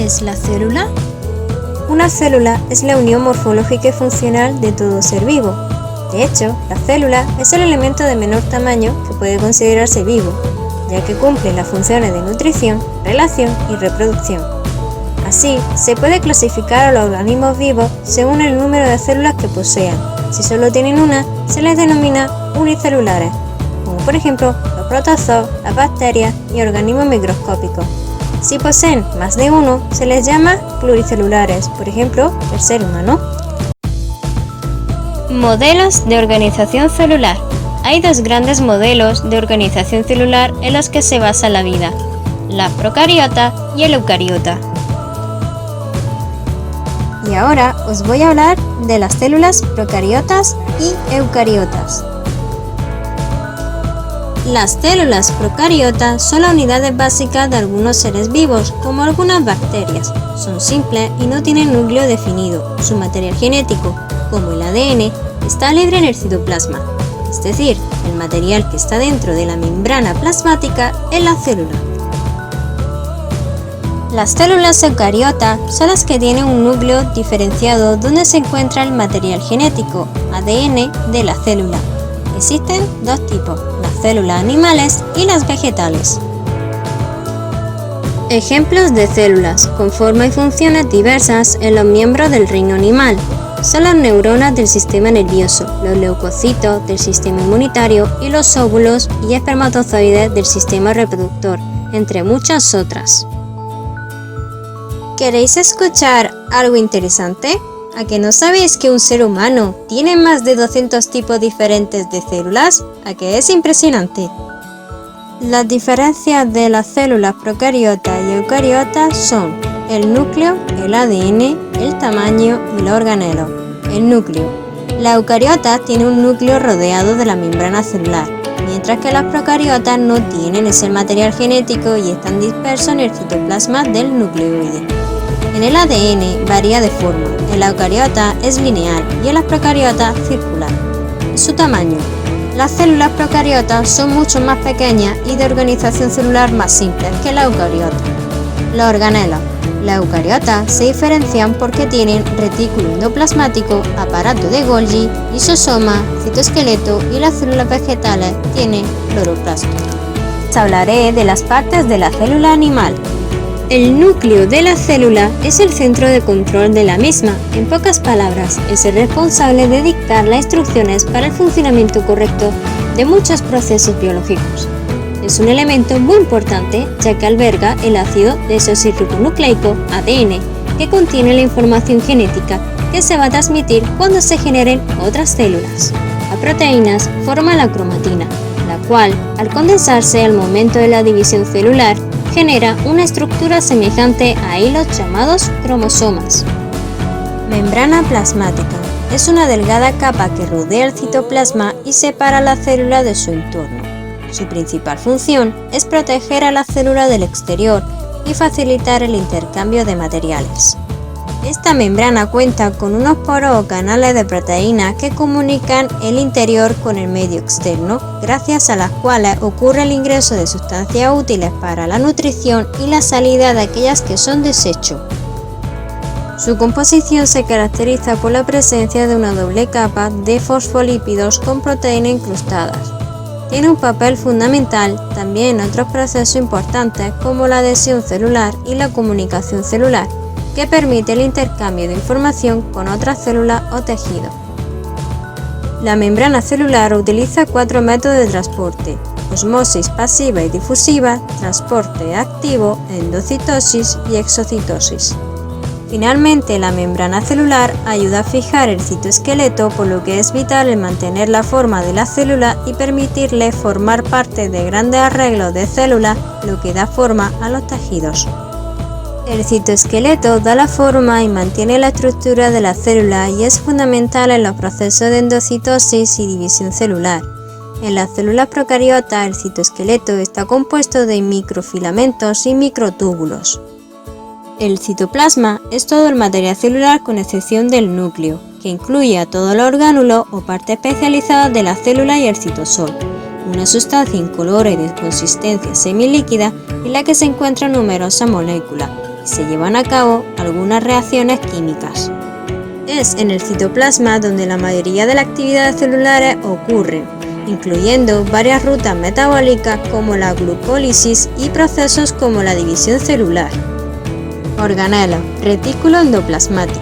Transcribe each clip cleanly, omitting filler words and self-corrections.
es la célula? Una célula es la unión morfológica y funcional de todo ser vivo. De hecho, la célula es el elemento de menor tamaño que puede considerarse vivo, ya que cumple las funciones de nutrición, relación y reproducción. Así, se puede clasificar a los organismos vivos según el número de células que posean. Si solo tienen una, se les denomina unicelulares, como por ejemplo los protozoos, las bacterias y organismos microscópicos. Si poseen más de uno, se les llama pluricelulares, por ejemplo, el ser humano. Modelos de organización celular. Hay dos grandes modelos de organización celular en los que se basa la vida: la procariota y el eucariota. Y ahora os voy a hablar de las células procariotas y eucariotas. Las células procariotas son las unidades básicas de algunos seres vivos, como algunas bacterias. Son simples y no tienen núcleo definido. Su material genético, como el ADN, está libre en el citoplasma, es decir, el material que está dentro de la membrana plasmática en la célula. Las células eucariotas son las que tienen un núcleo diferenciado donde se encuentra el material genético, ADN, de la célula. Existen dos tipos, las células animales y las vegetales. Ejemplos de células con forma y funciones diversas en los miembros del reino animal son las neuronas del sistema nervioso, los leucocitos del sistema inmunitario y los óvulos y espermatozoides del sistema reproductor, entre muchas otras. ¿Queréis escuchar algo interesante? ¿A que no sabéis que un ser humano tiene más de 200 tipos diferentes de células? ¿A que es impresionante? Las diferencias de las células procariotas y eucariotas son el núcleo, el ADN, el tamaño y los organelos. El núcleo. Las eucariotas tienen un núcleo rodeado de la membrana celular, mientras que las procariotas no tienen ese material genético y están dispersos en el citoplasma del nucleoide. En el ADN varía de forma, en la eucariota es lineal y en las procariotas circular. Su tamaño. Las células procariotas son mucho más pequeñas y de organización celular más simple que la eucariota. Los organelos. Las eucariotas se diferencian porque tienen retículo endoplasmático, aparato de Golgi, lisosoma, citoesqueleto y las células vegetales tienen cloroplasto. Os hablaré de las partes de la célula animal. El núcleo de la célula es el centro de control de la misma. En pocas palabras, es el responsable de dictar las instrucciones para el funcionamiento correcto de muchos procesos biológicos. Es un elemento muy importante ya que alberga el ácido desoxirribonucleico ADN, que contiene la información genética que se va a transmitir cuando se generen otras células. Las proteínas forman la cromatina, la cual, al condensarse al momento de la división celular, genera una estructura semejante a hilos llamados cromosomas. Membrana plasmática. Es una delgada capa que rodea el citoplasma y separa la célula de su entorno. Su principal función es proteger a la célula del exterior y facilitar el intercambio de materiales. Esta membrana cuenta con unos poros o canales de proteínas que comunican el interior con el medio externo, gracias a las cuales ocurre el ingreso de sustancias útiles para la nutrición y la salida de aquellas que son desecho. Su composición se caracteriza por la presencia de una doble capa de fosfolípidos con proteínas incrustadas. Tiene un papel fundamental también en otros procesos importantes como la adhesión celular y la comunicación celular, que permite el intercambio de información con otras células o tejidos. La membrana celular utiliza 4 métodos de transporte: osmosis pasiva y difusiva, transporte activo, endocitosis y exocitosis. Finalmente, la membrana celular ayuda a fijar el citoesqueleto, por lo que es vital el mantener la forma de la célula y permitirle formar parte de grandes arreglos de células, lo que da forma a los tejidos. El citoesqueleto da la forma y mantiene la estructura de la célula y es fundamental en los procesos de endocitosis y división celular. En las células procariotas, el citoesqueleto está compuesto de microfilamentos y microtúbulos. El citoplasma es todo el material celular con excepción del núcleo, que incluye a todos los orgánulos o partes especializadas de la célula y el citosol, una sustancia incolora y de consistencia semilíquida en la que se encuentran numerosas moléculas. y se llevan a cabo algunas reacciones químicas. Es en el citoplasma donde la mayoría de las actividades celulares ocurren, incluyendo varias rutas metabólicas como la glucólisis y procesos como la división celular. Organelo, retículo endoplasmático.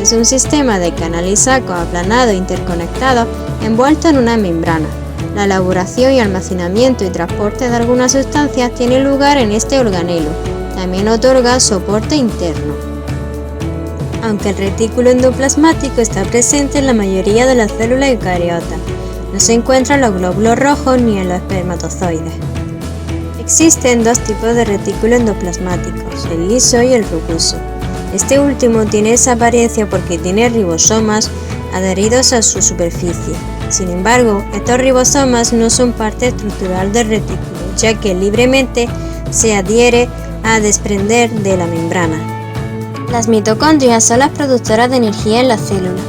Es un sistema de canales sacos aplanados interconectados envuelto en una membrana. La elaboración y almacenamiento y transporte de algunas sustancias tiene lugar en este organelo. También otorga soporte interno. Aunque el retículo endoplasmático está presente en la mayoría de las células eucariotas, no se encuentra en los glóbulos rojos ni en los espermatozoides. Existen dos tipos de retículo endoplasmáticos, el liso y el rugoso. Este último tiene esa apariencia porque tiene ribosomas adheridos a su superficie. Sin embargo, estos ribosomas no son parte estructural del retículo, ya que libremente se adhiere a desprender de la membrana. Las mitocondrias son las productoras de energía en la célula.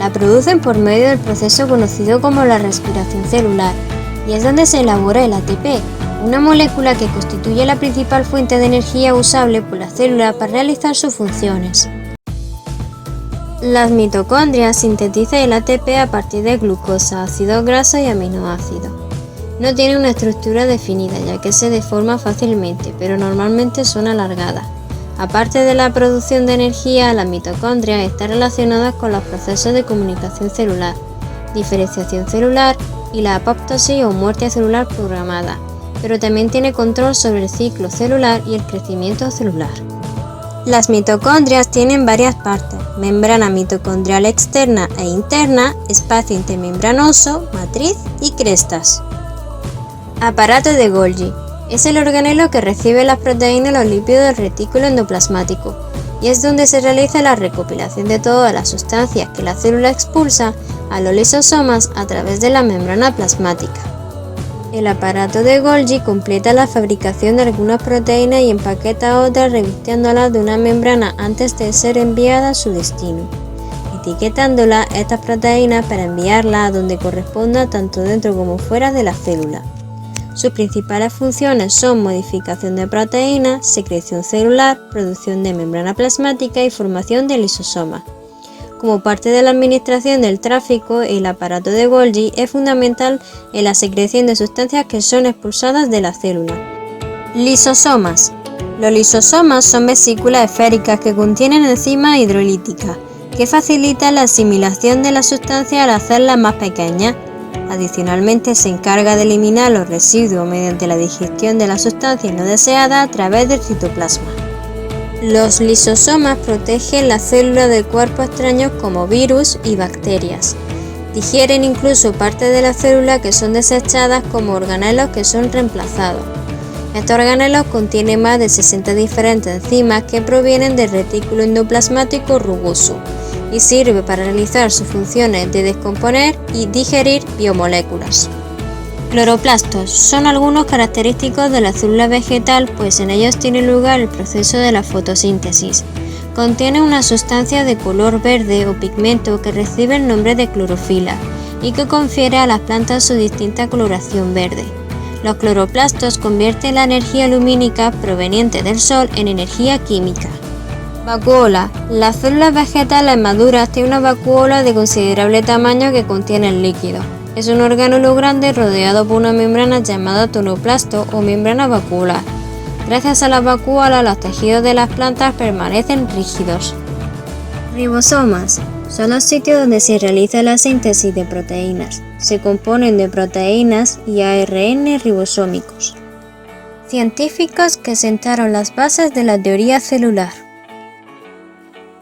La producen por medio del proceso conocido como la respiración celular, y es donde se elabora el ATP, una molécula que constituye la principal fuente de energía usable por la célula para realizar sus funciones. Las mitocondrias sintetizan el ATP a partir de glucosa, ácidos grasos y aminoácidos. No tiene una estructura definida, ya que se deforma fácilmente, pero normalmente son alargadas. Aparte de la producción de energía, las mitocondrias están relacionadas con los procesos de comunicación celular, diferenciación celular y la apoptosis o muerte celular programada, pero también tiene control sobre el ciclo celular y el crecimiento celular. Las mitocondrias tienen varias partes: membrana mitocondrial externa e interna, espacio intermembranoso, matriz y crestas. Aparato de Golgi. Es el organelo que recibe las proteínas y los lípidos del retículo endoplasmático, y es donde se realiza la recopilación de todas las sustancias que la célula expulsa a los lisosomas a través de la membrana plasmática. El aparato de Golgi completa la fabricación de algunas proteínas y empaqueta otras revistiéndolas de una membrana antes de ser enviada a su destino, etiquetándolas estas proteínas para enviarlas a donde corresponda tanto dentro como fuera de la célula. Sus principales funciones son modificación de proteínas, secreción celular, producción de membrana plasmática y formación de lisosomas. Como parte de la administración del tráfico, el aparato de Golgi es fundamental en la secreción de sustancias que son expulsadas de la célula. Lisosomas. Los lisosomas son vesículas esféricas que contienen enzimas hidrolíticas, que facilitan la asimilación de las sustancias al hacerlas más pequeñas. Adicionalmente, se encarga de eliminar los residuos mediante la digestión de las sustancias no deseadas a través del citoplasma. Los lisosomas protegen las células del cuerpo extraños como virus y bacterias. Digieren incluso partes de la célula que son desechadas como organelos que son reemplazados. Estos organelos contienen más de 60 diferentes enzimas que provienen del retículo endoplasmático rugoso y sirve para realizar sus funciones de descomponer y digerir biomoléculas. Cloroplastos son algunos característicos de la célula vegetal, pues en ellos tiene lugar el proceso de la fotosíntesis. Contiene una sustancia de color verde o pigmento que recibe el nombre de clorofila y que confiere a las plantas su distinta coloración verde. Los cloroplastos convierten la energía lumínica proveniente del sol en energía química. Vacuola. Las células vegetales maduras tienen una vacuola de considerable tamaño que contiene el líquido. Es un orgánulo grande rodeado por una membrana llamada tonoplasto o membrana vacuolar. Gracias a la vacuola, los tejidos de las plantas permanecen rígidos. Ribosomas. Son los sitios donde se realiza la síntesis de proteínas. Se componen de proteínas y ARN ribosómicos. Científicos que sentaron las bases de la teoría celular.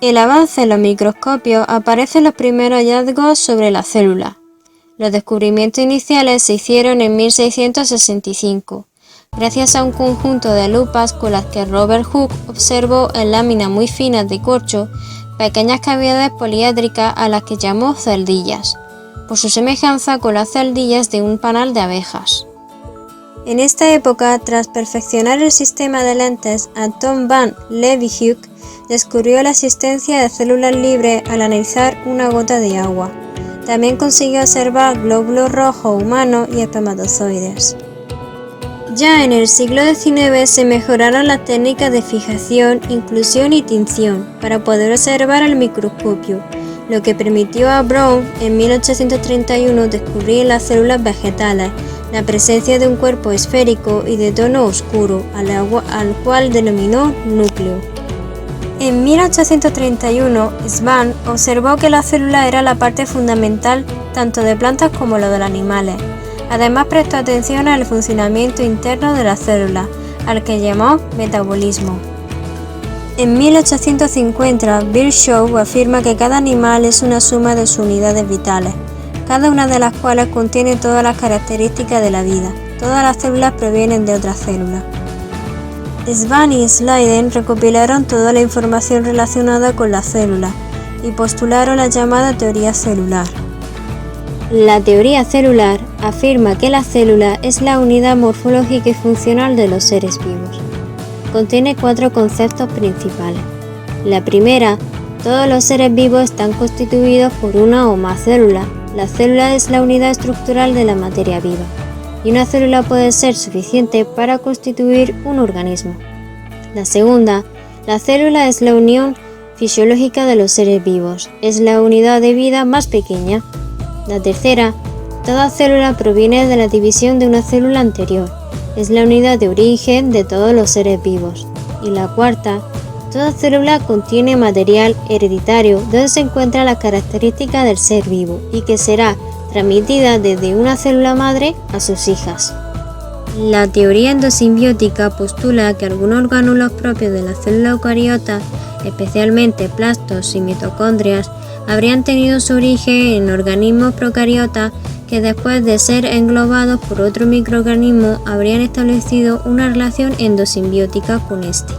El avance en los microscopios aparecen los primeros hallazgos sobre la célula. Los descubrimientos iniciales se hicieron en 1665, gracias a un conjunto de lupas con las que Robert Hooke observó en láminas muy finas de corcho pequeñas cavidades poliédricas a las que llamó celdillas, por su semejanza con las celdillas de un panal de abejas. En esta época, tras perfeccionar el sistema de lentes, Anton van Leeuwenhoek descubrió la existencia de células libres al analizar una gota de agua. También consiguió observar glóbulos rojos humanos y espermatozoides. Ya en el siglo XIX se mejoraron las técnicas de fijación, inclusión y tinción para poder observar al microscopio, lo que permitió a Brown en 1831 descubrir en las células vegetales la presencia de un cuerpo esférico y de tono oscuro, al cual denominó núcleo. En 1831, Schwann observó que la célula era la parte fundamental tanto de plantas como lo de los animales. Además prestó atención al funcionamiento interno de la célula, al que llamó metabolismo. En 1850, Virchow afirma que cada animal es una suma de sus unidades vitales, cada una de las cuales contiene todas las características de la vida. Todas las células provienen de otras células. Schwann y Sladen recopilaron toda la información relacionada con la célula y postularon la llamada teoría celular. La teoría celular afirma que la célula es la unidad morfológica y funcional de los seres vivos. Contiene 4 conceptos principales. La primera, todos los seres vivos están constituidos por una o más células. La célula es la unidad estructural de la materia viva, y una célula puede ser suficiente para constituir un organismo. La segunda, la célula es la unión fisiológica de los seres vivos, es la unidad de vida más pequeña. La tercera, toda célula proviene de la división de una célula anterior, es la unidad de origen de todos los seres vivos. Y la cuarta, toda célula contiene material hereditario donde se encuentra la característica del ser vivo y que será transmitida desde una célula madre a sus hijas. La teoría endosimbiótica postula que algunos orgánulos propios de la célula eucariota, especialmente plastos y mitocondrias, habrían tenido su origen en organismos procariotas que después de ser englobados por otro microorganismo habrían establecido una relación endosimbiótica con este.